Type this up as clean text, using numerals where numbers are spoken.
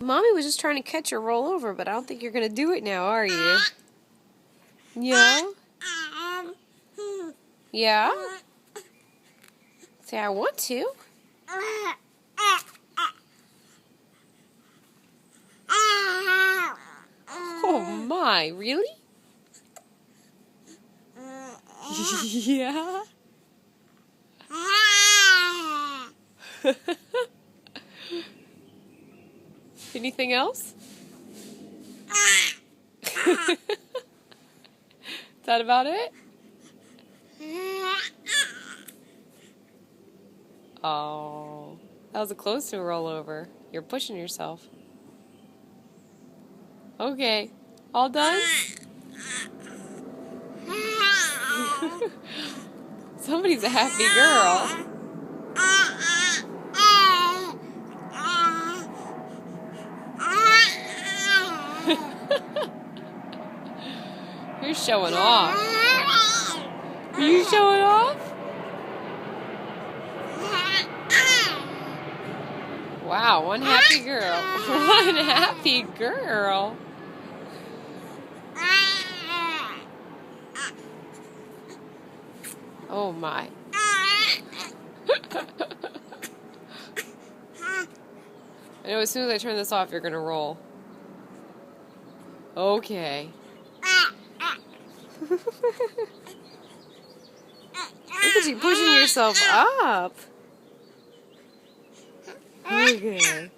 Mommy was just trying to catch a rollover, but I don't think you're going to do it now, are you? Yeah? Yeah? Say, I want to. Oh my, really? Yeah? Anything else? Is that about it? Oh, that was a close to a rollover. You're pushing yourself. Okay, all done? Somebody's a happy girl. You're showing off. Are you showing off? Wow, one happy girl. One happy girl. Oh my. I know as soon as I turn this off, you're gonna roll. Okay. Look at you pushing yourself up. Okay.